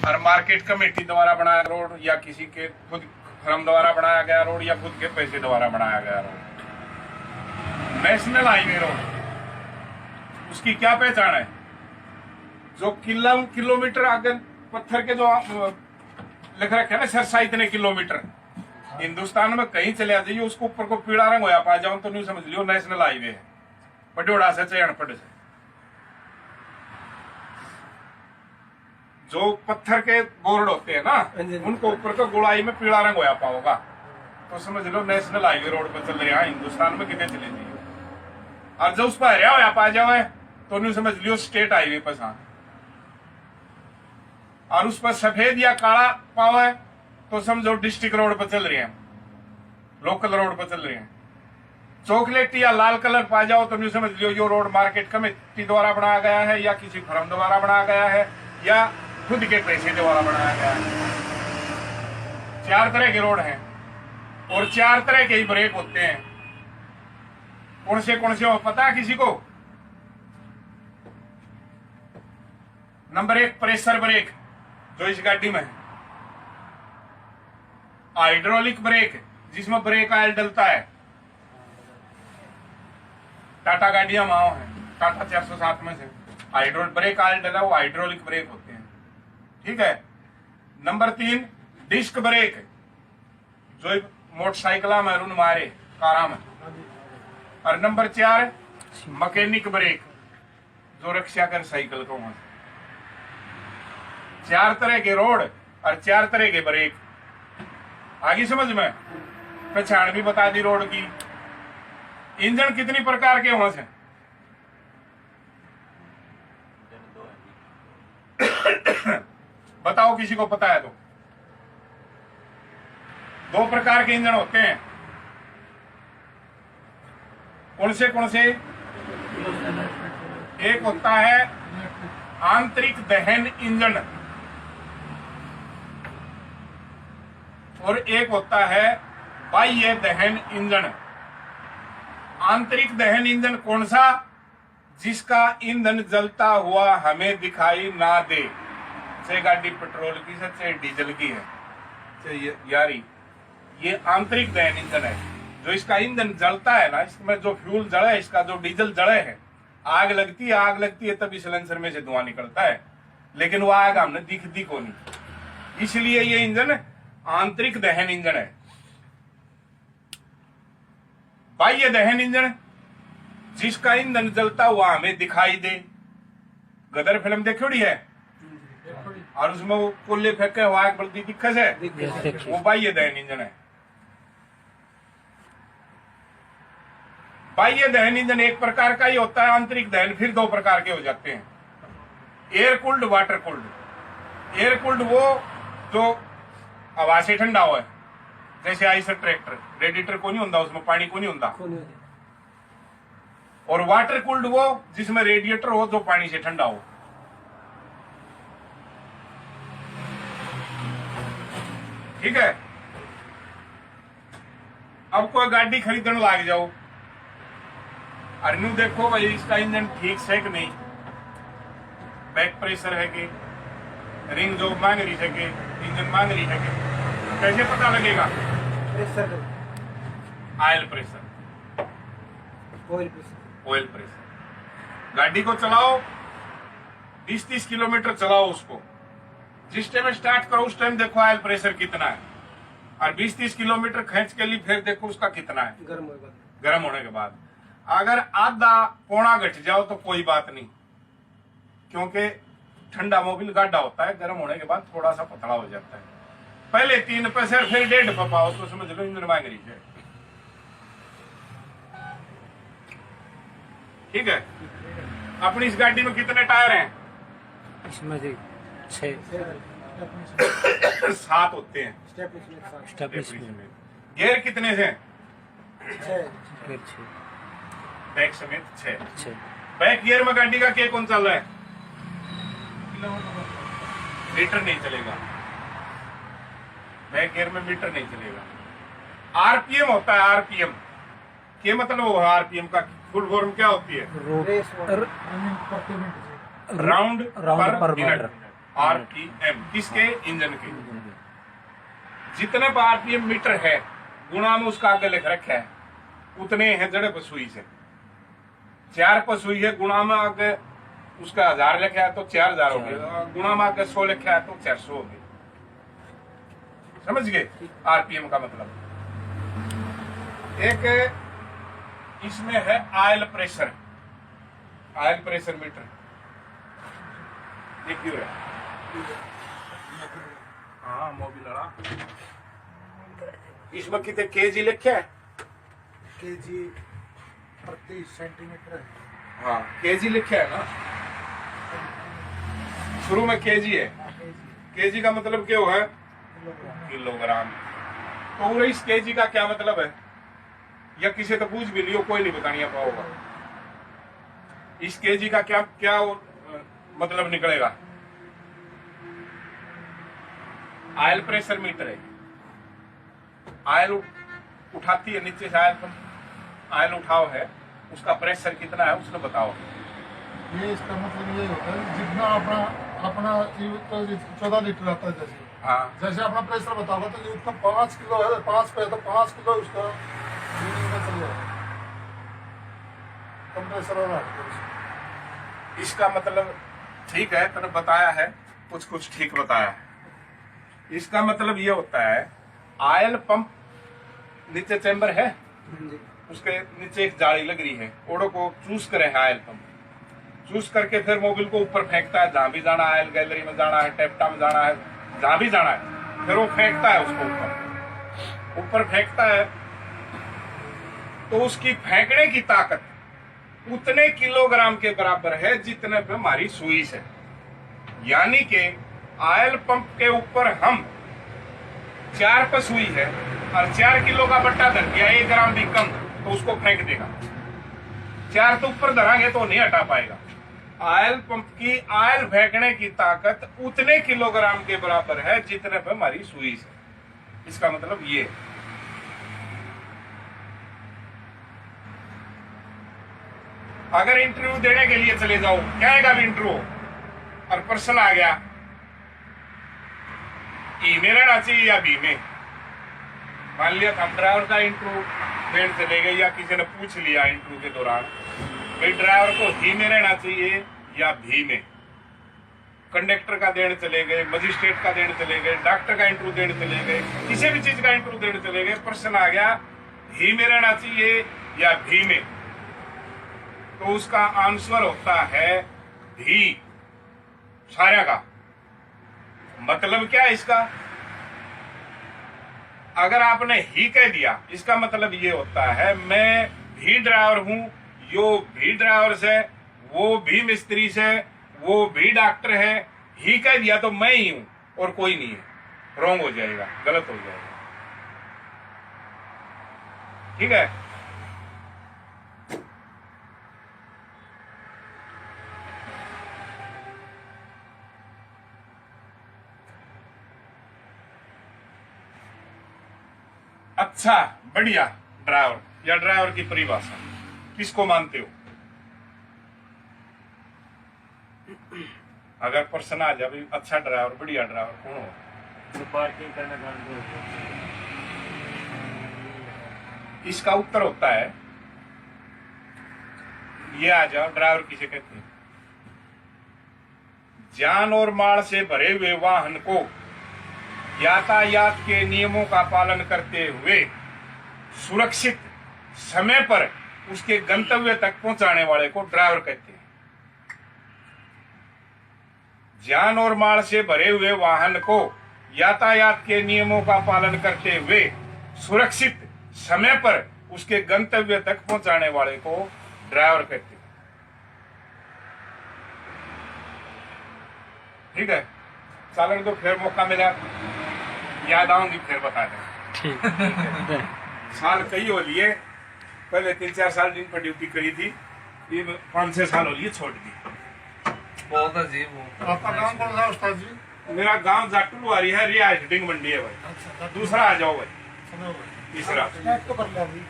और market committee द्वारा बनाया रोड या किसी के खुद फर्म द्वारा बनाया गया रोड या खुद के पैसे द्वारा बनाया गया रोड। नेशनल हाईवे रोड उसकी क्या पहचान है? जो किलोमीटर आगे पत्थर के जो लिख रखे है ना सरसा इतने किलोमीटर, हिंदुस्तान में कहीं चले आ जाइए उसको ऊपर को पीला रंग होया पा जाओ तो नहीं समझ लियो नेशनल हाईवे है। पटोड़ा से चयनपट से जो पत्थर के बोर्ड होते हैं ना उनको ऊपर को गोलाई में पीला रंग होया पाओगा तो समझ लो नेशनल हाईवे रोड पर चल रहे हैं हिंदुस्तान में कितने चले जाइए। और जो उस पर हरिया होया पा जाओ तो नहीं समझ लियो स्टेट हाईवे पर सा। और उस पर सफेद या काला पावा है तो समझो डिस्ट्रिक्ट रोड पर चल रहे हैं, लोकल रोड पर चल रहे हैं। चॉकलेट या लाल कलर पा जाओ तो नहीं समझ लियो यो रोड मार्केट कमेटी द्वारा बनाया गया है या किसी फर्म द्वारा बनाया गया है या खुद के पैसे द्वारा बनाया गया है। 4 तरह के रोड हैं और 4 तरह के ही ब्रेक होते हैं। कौन से हो पता है किसी को? नंबर 1 प्रेशर ब्रेक जो इस गाड़ी में है। हाइड्रोलिक ब्रेक जिसमें ब्रेक ऑयल डलता है, टाटा गाड़ियां माओ है, टाटा 407 में से हाइड्रोलिक ब्रेक ऑयल डला वो हाइड्रोलिक ब्रेक होते हैं, ठीक है। नंबर 3 डिस्क ब्रेक जो मोटरसाइकिल में रून मारे कारा में। और नंबर 4 मैकेनिक ब्रेक जो रक्षा कर साइकिल को। 4 तरह के रोड और 4 तरह के ब्रेक। आगे समझ में पहचान भी बता दी रोड की। इंजन कितनी प्रकार के वहां से? बताओ किसी को पता है तो। 2 प्रकार के इंजन होते हैं। कौन से? एक होता है आंतरिक दहन इंजन और एक होता है बाह्य दहन इंजन। आंतरिक दहन इंजन कौन सा? जिसका ईंधन जलता हुआ हमें दिखाई ना दे, चाहे गाड़ी पेट्रोल की है चाहे डीजल की है चाहे यारी, ये आंतरिक दहन इंजन है। जो इसका ईंधन जलता है ना, इसमें जो फ्यूल जड़े है, इसका जो डीजल जड़े है, आग लगती है तभी सिलेंसर में से धुआं निकलता है, लेकिन वो आग हमने दिखती को नहीं। इसलिए ये इंजन आंतरिक दहन इंजन है। बाह्य दहन इंजन जिसका ईंधन जलता हुआ हमें दिखाई दे। गदर फिल्म देखोड़ी है और उसमें वो कोल्ले फेंके हुआ आग बलती दिक्कत है, वो बाह्य दहन इंजन है। बाह्य दहन इंजन एक प्रकार का ही होता है। आंतरिक दहन फिर 2 प्रकार के हो जाते हैं, air cooled, water cooled. Air cooled वो जो हवा से ठंडा हुआ है, जैसे आइसर ट्रैक्टर रेडिएटर को नहीं होता, उसमें पानी को नहीं होता। और वाटर कूल्ड वो जिसमें रेडिएटर हो जो पानी से ठंडा हो। ठीक है। अब कोई गाड़ी खरीदने लाग जाओ और न्यू देखो भाई इसका इंजन ठीक से कि नहीं, बैक प्रेशर है कि, रिंग जो मांग रही है कि, इंजन मांग रही है कि, कैसे पता लगेगा? Pressure, oil pressure, oil pressure. गाड़ी को चलाओ 20-30 किलोमीटर चलाओ उसको, जिस टाइम स्टार्ट करो उस टाइम देखो ऑयल प्रेशर कितना है, और 20-30 किलोमीटर खींच के लिए फिर देखो उसका कितना है गर्म होने के बाद। अगर आधा पौना घट जाओ तो कोई बात नहीं, क्योंकि ठंडा मोबिल गाढ़ा होता है, गर्म होने के बाद थोड़ा सा पतला हो जाता है। पहले 3 पैसे फिर 1.5 पाओ तो समझ लो इंजन मांग रही है। ठीक है। अपनी इस गाड़ी में कितने टायर हैं? इसमें 7 होते हैं। गियर कितने से? बैक समेत 6। बैक गियर में गाड़ी का क्या कौन चल रहा है? मीटर नहीं चलेगा, बैक गियर में मीटर नहीं चलेगा। आरपीएम होता है। आरपीएम के मतलब वो आरपीएम का फुल फॉर्म क्या होती है? राउंड पर मिनट। RPM किसके? इंजन के। जितने पर RPM मीटर है गुणा में उसका आगे लिख रखा है उतने हैं जड़े पर सुई से। 4 पर सुई है गुणा में आगे उसका 1000 लिखा है तो 4000 हो गया, गुणा में आगे 100 लिखा है तो 400 हो गया। समझ गए RPM का मतलब। एक इसमें है oil pressure, oil pressure meter देखिए। हाँ मोबिल वाला इसमें कितने केजी लिखे है? केजी प्रति सेंटीमीटर है। हाँ केजी लिखे है ना, शुरू में केजी है। केजी का मतलब क्या हुआ है? किलोग्राम। तो इस केजी का क्या मतलब है? या किसी तो पूछ भी लियो, कोई नहीं बतानी पाओगा। इस केजी का क्या क्या मतलब निकलेगा? ऑयल प्रेशर मीटर है, ऑयल उठाती है नीचे से, ऑयल उठाव है, उसका प्रेशर कितना है उसने बताओ। ये इसका मतलब ये होता है जितना अपना अपना 14 लीटर आता है जैसे। हाँ जैसे अपना प्रेशर बताओगा तो जितना 5 किलो है, 5 पे तो 5 किलो उसका यूनिट में चल जाएगा, कम प्रेशर हो रहा है। इसका मतलब ठीक है, तूने बताया है, कुछ कुछ ठीक बताया है। इसका मतलब ये होता है ऑयल पंप नीचे चैम्बर है, उसके नीचे एक जाली लग रही है, ओडो को चूस करे ऑयल पंप, चूस करके फिर मोबिल को ऊपर फेंकता है। जहां भी जाना है, ऑयल गैलरी में जाना है, टेप्टा में जाना है, जहां भी जाना है, फिर वो फेंकता है उसको ऊपर फेंकता है। तो उसकी फेंकने की ताकत उतने किलोग्राम के बराबर है जितने पे हमारी सुई है। यानी कि ऑयल पंप के ऊपर हम 4 पे सुई है और 4 किलो का बट्टा धर गया, 1 ग्राम भी कम, तो उसको फेंक देगा। 4 तो ऊपर धरांगे तो नहीं हटा पाएगा। ऑयल पंप की ऑयल फेंकने की ताकत उतने किलोग्राम के बराबर है जितने पे हमारी सुई है। इसका मतलब ये। अगर इंटरव्यू देने के लिए चले जाओ, क्या आएगा भी इंटरव्यू और पर्सन आ गया, ई में रहना चाहिए या बी में? मान लिया हम ड्राइवर का इंटरव्यू देने चले गए या किसी ने पूछ लिया इंटरव्यू के दौरान भाई ड्राइवर को ही में रहना चाहिए या भी में। कंडक्टर का देने चले गए, मजिस्ट्रेट का देने चले गए, डॉक्टर का इंटरव्यू देने चले गए, किसी भी चीज का इंटरव्यू देने चले गए, पर्सन आ गया ही में रहना चाहिए या भी में, तो उसका आंसर होता है भी, सारा का। मतलब क्या है इसका? अगर आपने ही कह दिया, इसका मतलब ये होता है मैं भी ड्राइवर हूं, यो भी ड्राइवर से, वो भी मिस्त्री से, वो भी डॉक्टर है, ही कह दिया तो मैं ही हूं और कोई नहीं है। रॉन्ग हो जाएगा, गलत हो जाएगा। ठीक है? अच्छा बढ़िया ड्राइवर या ड्राइवर की परिभाषा किसको मानते हो? अगर पर्सन आ जाए अच्छा ड्राइवर, बढ़िया ड्राइवर कौन हो? पार्किंग करना जानते हो। इसका उत्तर होता है, ये आ जाओ, ड्राइवर किसे कहते हैं? जान और माल से भरे हुए वाहन को यातायात के नियमों का पालन करते हुए सुरक्षित समय पर उसके गंतव्य तक पहुंचाने वाले को ड्राइवर कहते हैं। जान और माल से भरे हुए वाहन को यातायात के नियमों का पालन करते हुए सुरक्षित समय पर उसके गंतव्य तक पहुंचाने वाले को ड्राइवर कहते हैं। ठीक है, चालन को फिर मौका मिला, याद आऊंगी फिर बता दें। ठीक साल कई हो लिए, पहले 3-4 साल दिन पर ड्यूटी करी थी, ये 5-6 साल हो लिए छोड़ दी। बहुत अजीब हो। आपका नाम कौन सा उस्ताद जी? मेरा गांव जाटुल वाली है, रियाज डिंग मंडी है भाई। अच्छा, दूसरा आ जाओ भाई, सुनो भाई। तीसरा चेक तो कर लिया अभी।